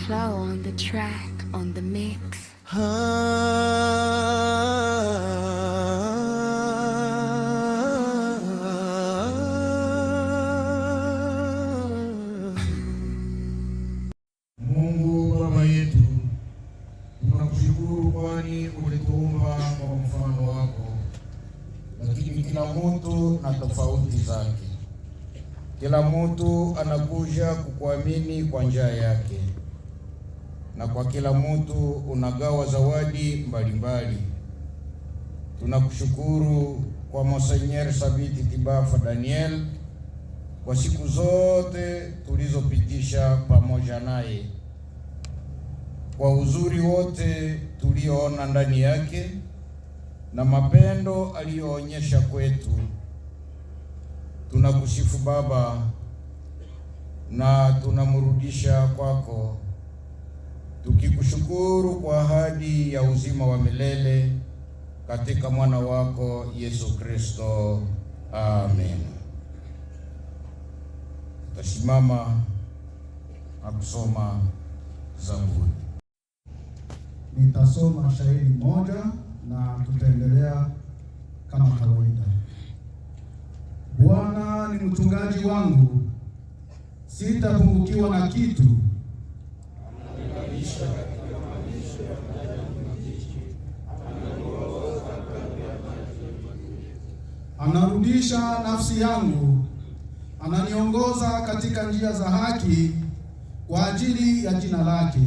flow on the track, on the mix. Mungu Baba yetu, tunakushukuru kwani ulituumba kwa mfano wako, lakini kila mtu na tofauti zake. Kila mtu anakuja kukuamini kwa njia yake, na kwa kila mtu unagawa zawadi mbalimbali. Tunakushukuru kwa Monseigneur Sabiti Tibafa Daniel kwa siku zote tulizopitisha pamoja naye, kwa uzuri wote tulioona ndani yake na mapendo aliyoonyesha kwetu. Tunakusifu Baba na tunamrudisha kwako, tukikushukuru kwa ahadi ya uzima wa milele katika mwana wako Yesu Kristo. Amen. Tutasimama na kusoma Zaburi. Nitasoma shairi moja na tutaendelea kama kawaida. Bwana ni mchungaji wangu, sitapungukiwa na kitu. Anarudisha nafsi yangu, ananiongoza katika njia za haki kwa ajili ya jina lake.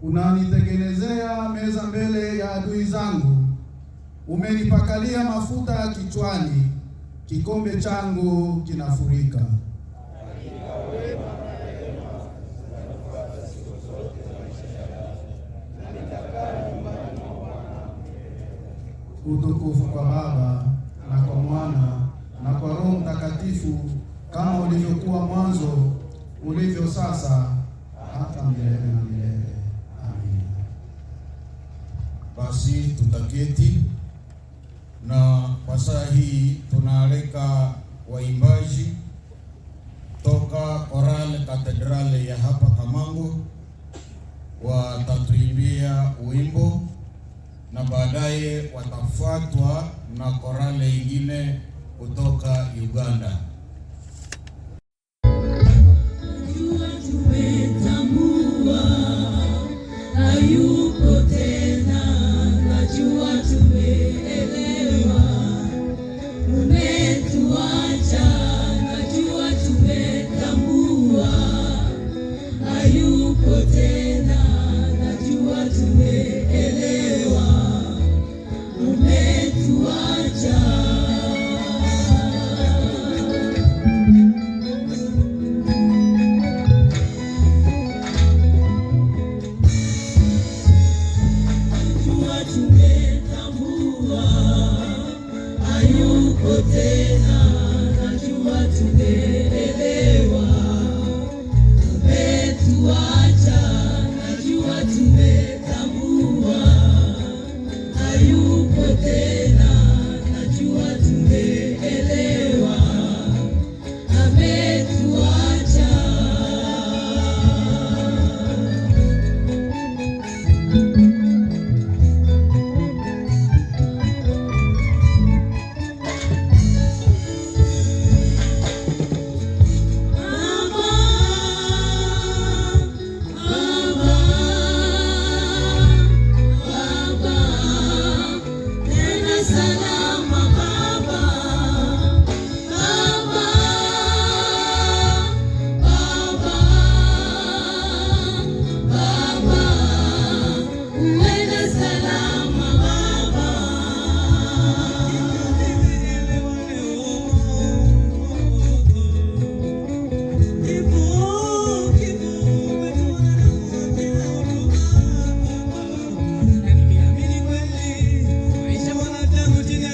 Unanitengenezea meza mbele ya adui zangu, umenipakalia mafuta ya kichwani, kikombe changu kinafurika. Utukufu kwa Baba na kwa Mwana na kwa Roho Mtakatifu, kama ulivyokuwa mwanzo, ulivyo sasa, hata milele na milele. Amen. Basi tutaketi, na kwa saa hii tunaalika waimbaji toka Korale Katedrale ya hapa Kamango watatuimbia wimbo, na baadaye watafuatwa na korale ingine kutoka Uganda. Hayuko tena, najua tumeelewa. Umetuacha, najua tumetambua. Hayuko tena, najua tumeelewa. Umetuacha. Tumetambua, hayuko tena, najua tumeelewa. Umetuacha, najua tumetambua. Hayuko tena, najua tumeelewa. Ametuacha. Jina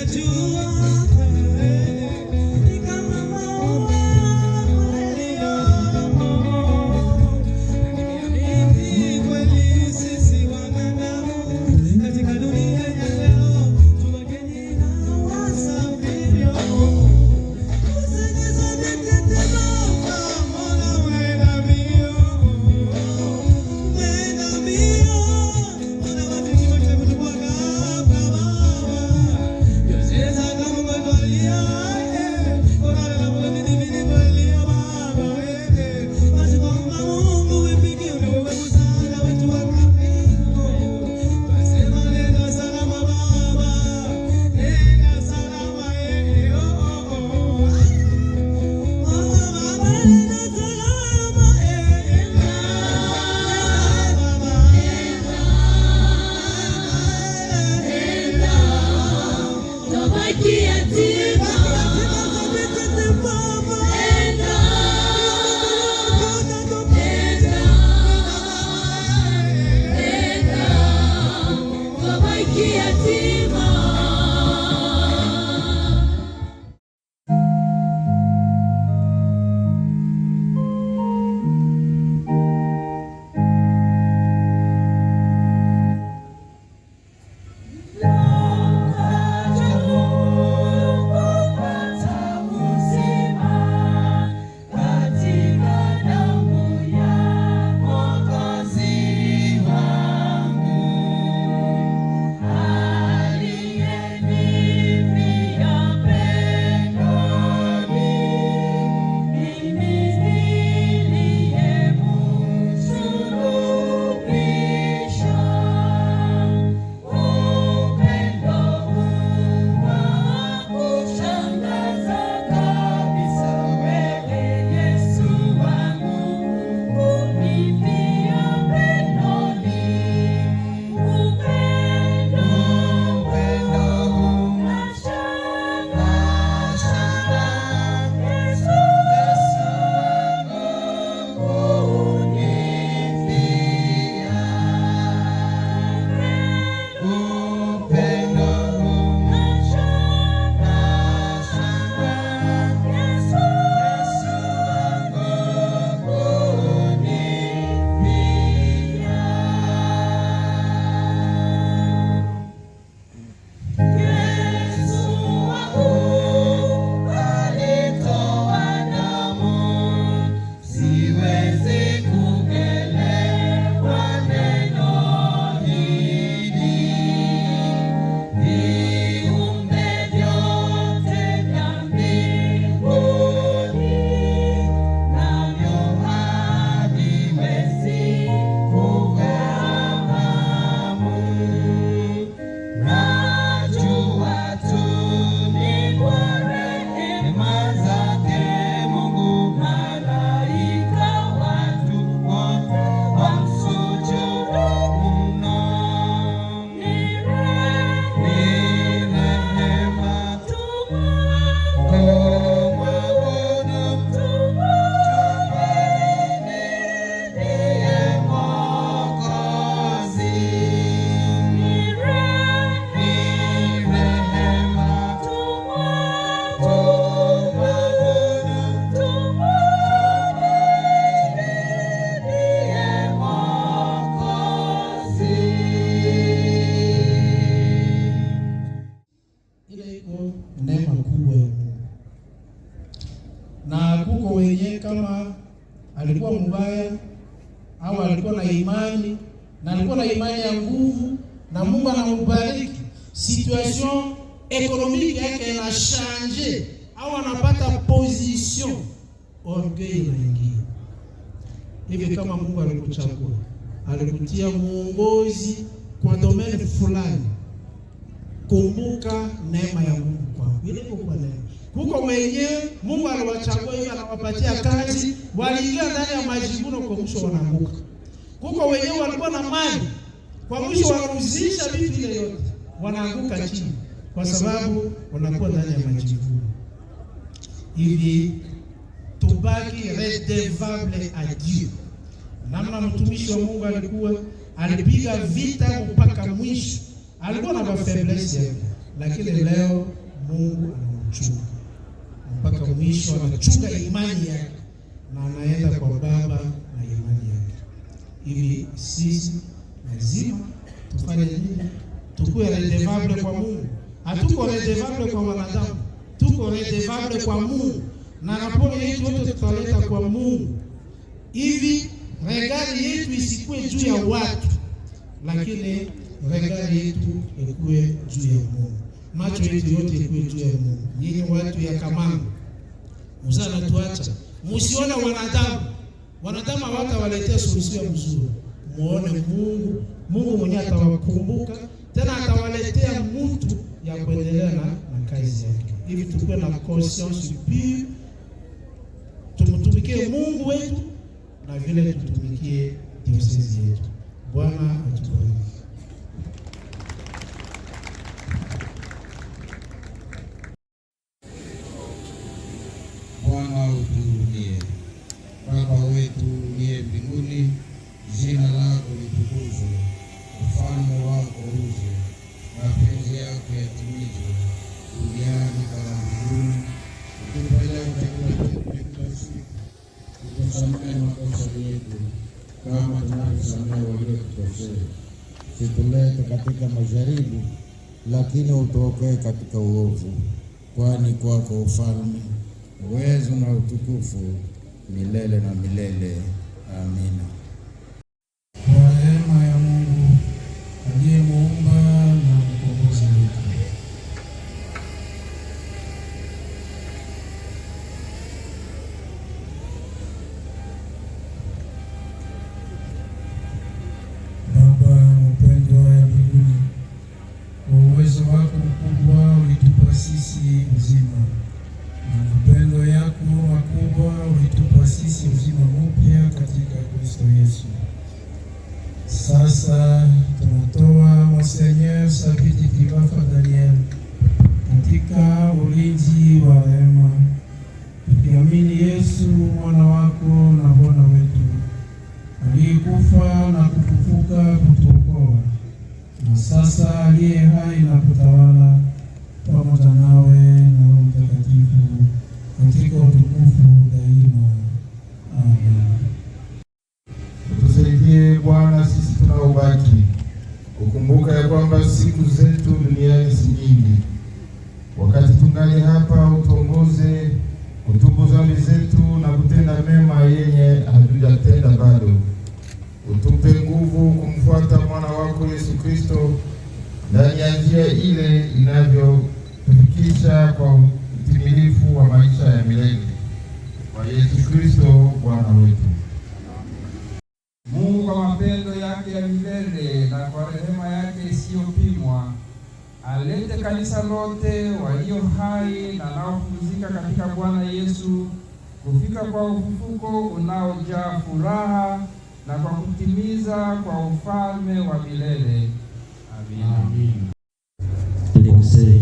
iko neema kubwa ya Mungu, na kuko wenye kama alikuwa mbaya au alikuwa na imani na alikuwa na imani ya nguvu na Mungu anambariki, situation économique yake ina change au anapata position, orgueil inaingia hivi. Kama Mungu alikuchagua, alikutia muongozi kwa domaine fulani, kumbuka neema ya Mungu kwako. Ile kwa neema. Kuko wenyewe Mungu aliwachagua hivi, anawapatia kazi, waliingia ndani ya majivuno, kwa mwisho wanaanguka. Kuko wenyewe walikuwa na mali, kwa mwisho wanauzisha vitu ile yote, wanaanguka chini kwa sababu wanakuwa ndani ya majivuno. Hivi tubaki redevable a Dieu. Namna mtumishi wa Mungu alikuwa alipiga vita mpaka mwisho, alikuwa na faiblesse yake, lakini leo Mungu anamchunga mpaka mwisho, anachunga imani yake na anaenda kwa Baba na imani yake. Hivi sisi lazima tufanye nini? Tukue redevable kwa Mungu. Hatuko redevable kwa wanadamu, tuko redevable kwa Mungu, na raporo yetu yote tutaleta kwa Mungu. Hivi regard yetu isikue juu ya watu, lakini regard yetu ikuwe juu ya Mungu. Macho yetu yote ikuwe juu ya Mungu. Nyinyi watu ya Kamango, mzana tuacha, msione wanadamu hawatawaletea solution nzuri. Muone Mungu, Mungu mwenyewe atawakumbuka, tena atawaletea mtu ya kuendelea na kazi yake. Hivi tukue na conscience pure, tumtumikie Mungu wetu na vile tutumikie diocese yetu. Bwana atubariki. Bwana utuhurumie. Baba wetu uliye mbinguni, jina lako litukuzwe, ufalme wako uje, mapenzi yako yatimizwe duniani kama mbinguni. Utupe leo chakula chetu cha kila siku, utusamehe makosa yetu kama tunavyosamehe waliotukosea, usitulete katika majaribu, lakini utuokoe katika uovu, kwani kwako ufalme, uwezo na utukufu milele na milele. Amina. Kwa rehema ya Mungu aliyemuumba na mkombozi wetu, Baba mpendwa wa mbinguni, kwa uwezo wako mkubwa ulitupa sisi uzima, na mapendo yako makubwa ulitupa sisi uzima mpya katika Kristo Yesu. Sasa tunatoa Monseigneur Sabiti Kibafa Daniel katika ulinzi wa rehema, tukiamini Yesu mwana wako na Bwana wetu, aliyekufa na kufufuka kutuokoa, na sasa aliye hai na kutawala pamoja nawe na Roho Mtakatifu katika utukufu daima. Amen. Tusaidie Bwana sisi tunaobaki kukumbuka ya kwamba siku zetu duniani si nyingi. Wakati tungali hapa, utuongoze kutubu dhambi zetu na kutenda mema yenye hatujatenda bado. Utupe nguvu kumfuata mwana wako Yesu Kristo ndani ya njia ile inavyotufikisha kwa utimilifu wa maisha ya milele. Kwa Yesu Kristo Bwana wetu. Mungu kwa mapendo yake ya milele na kwa rehema yake isiyopimwa alete kanisa lote walio hai na naopumzika katika Bwana Yesu kufika kwa ufufuko unaojaa furaha na kwa kutimiza kwa ufalme wa milele. Amina. Des conseils,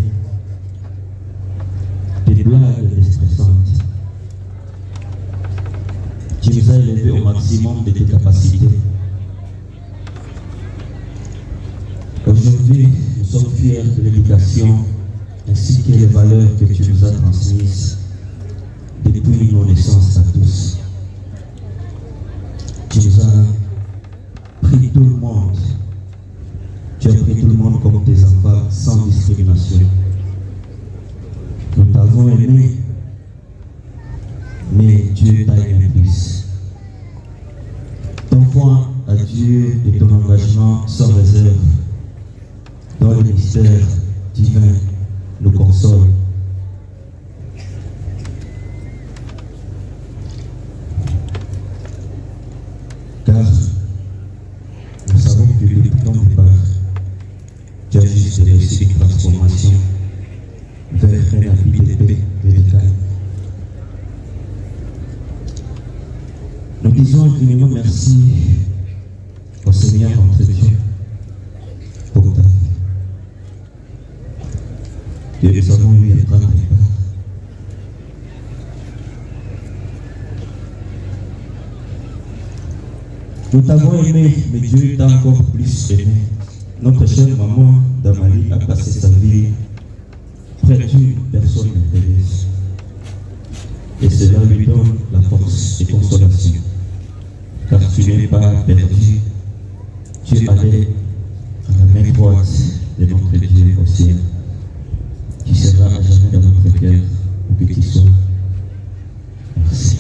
des blagues stressantes. Tu nous as élevés au maximum de tes capacités. Aujourd'hui, nous sommes fiers de l'éducation ainsi que les valeurs que tu nous as transmises depuis nos naissances à tous. Tu nous as pris tout le monde. Tu as pris tout le monde comme tes enfants sans discrimination. croyant sans réserve dans le mystère divin nous console. Car nous savons que depuis ton départ, tu as juste réussi une transformation vers un habit de paix et de calme. Nous disons infiniment merci au Seigneur notre Dieu pour ta vie. Que nous avons eu à prendre part. Nous t'avons aimé, mais Dieu t'a encore plus aimé. Notre chère maman Damali a passé sa vie près d'une personne merveilleuse. Et cela lui donne la force et consolation. Car tu n'es pas perdu. Tu es allé à la main droite de notre Dieu au ciel, qui sera à jamais dans notre cœur, où que tu sois. Merci.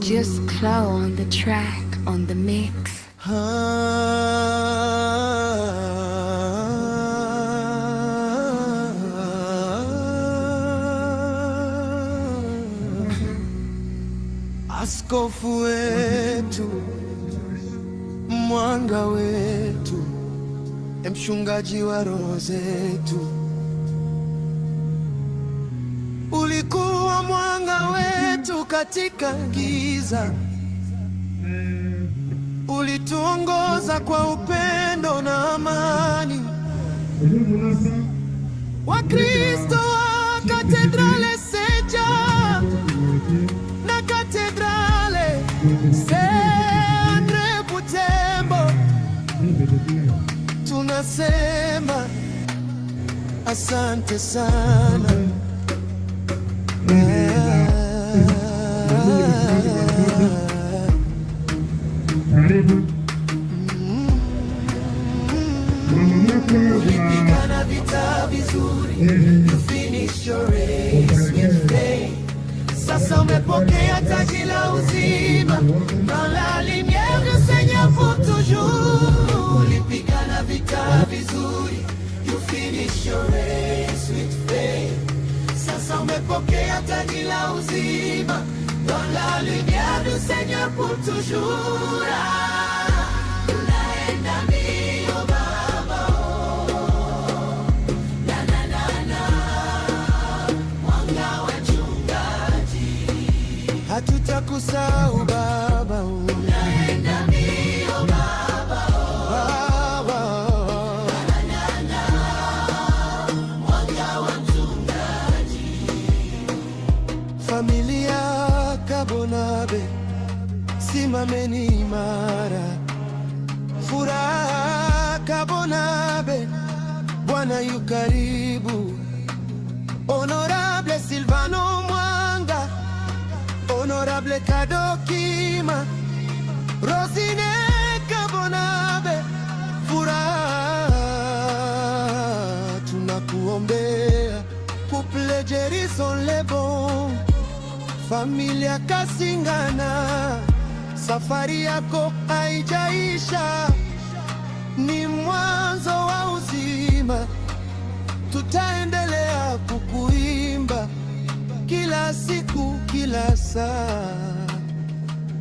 Just Clo on the track, on the mix. Askofu wetu, mwanga wetu, mchungaji wa roho zetu, ulikuwa mwanga wetu katika giza, ulituongoza kwa upendo na amani. Wakristo wa Katedrale Seja na Katedrale Andre Butembo, tunasema asante sana. Ulipigana vita vizuri, you finish your race with faith. Sasa umepokea taji la uzima, dans la lumière du Seigneur pour toujours. vizuri, you finish your race with faith. Sasa umepokea taji la uzima, dans la lumière du Seigneur pour toujours. Unaenda mbio Baba, oh. Na na na na, mwanga wa mchungaji, hatutakusahau Baba, oh. Unaenda mbio Baba, oh. Baba, oh. Na na na, mwanga wa mchungaji. Familia Kabonabe, simameni imara. Furaha Kabonabe, Bwana yu karibu. Honorable Silvano Mwanga, Honorable Kadokima, Rosine Kabonabe, furaha tunakuombea. Couple Jerison Lebon, familia Kasingana, safari yako haijaisha, ni mwanzo wa uzima. Tutaendelea kukuimba kila siku, kila saa,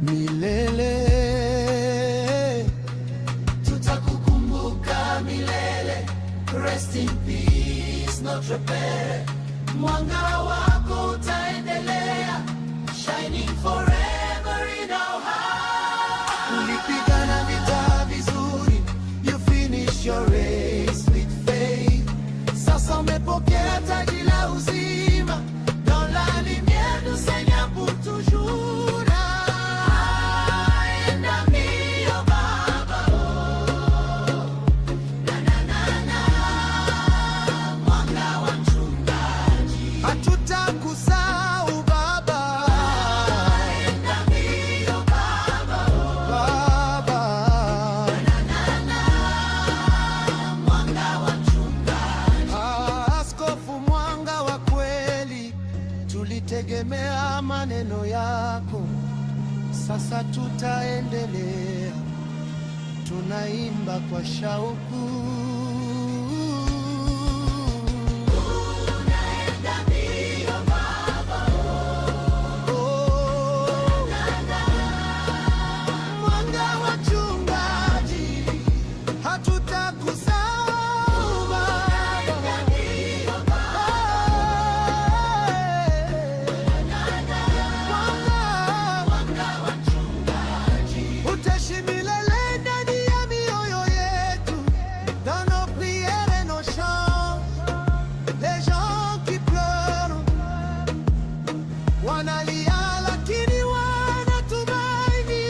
milele. Tutakukumbuka milele. Rest in peace, Notre Père. Mwanga wako utaendelea, shining forever in our hearts. Ulipigana vita vizuri, you finish your race with faith. Sasa umepokea taji la uzima, dans la lumière du Seigneur pour toujours. Enda mbio Baba, oh. Na na na na, mwanga wa mchungaji, hatutakusahau Baba. Enda mbio Baba, oh. Baba, na na na, mwanga wa mchungaji. Askofu Mwanga wa kweli, tulitegemea maneno yako. Sasa tutaendelea, tunaimba kwa shauku. Unaenda mbio Baba, oh. Na na na, mwanga wa mchungaji, hatutakusahau Baba. Unaenda mbio Baba, mwanga wa mchungaji, utaishi milele ndani ya mioyo yetu, dans nos prières et nos chants. Les gens qui pleurent wanalia, lakini wanatumaini.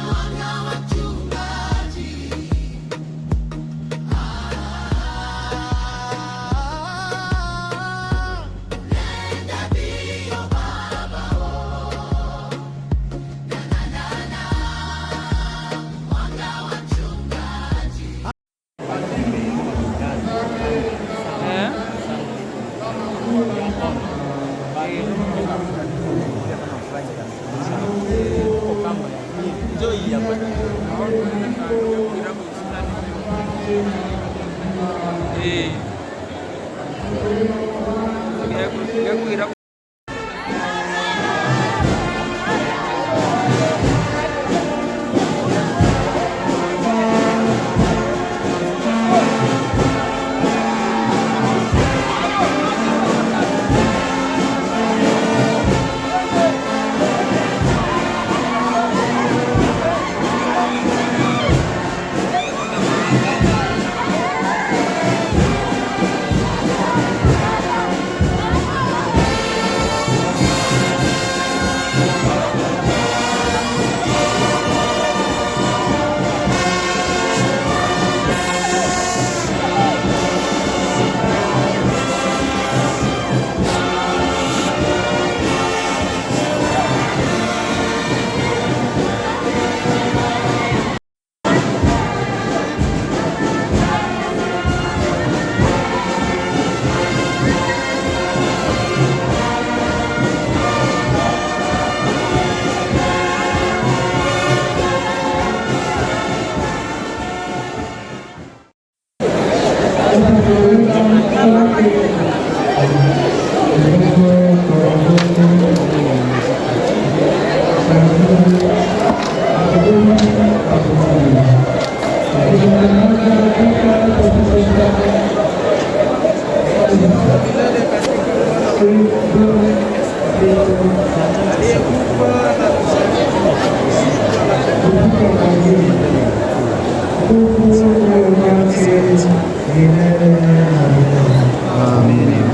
Mwanga wa mchungaji, nenda mbio Baba, oh. Na na na na, mwanga wa mchungaji. Amin.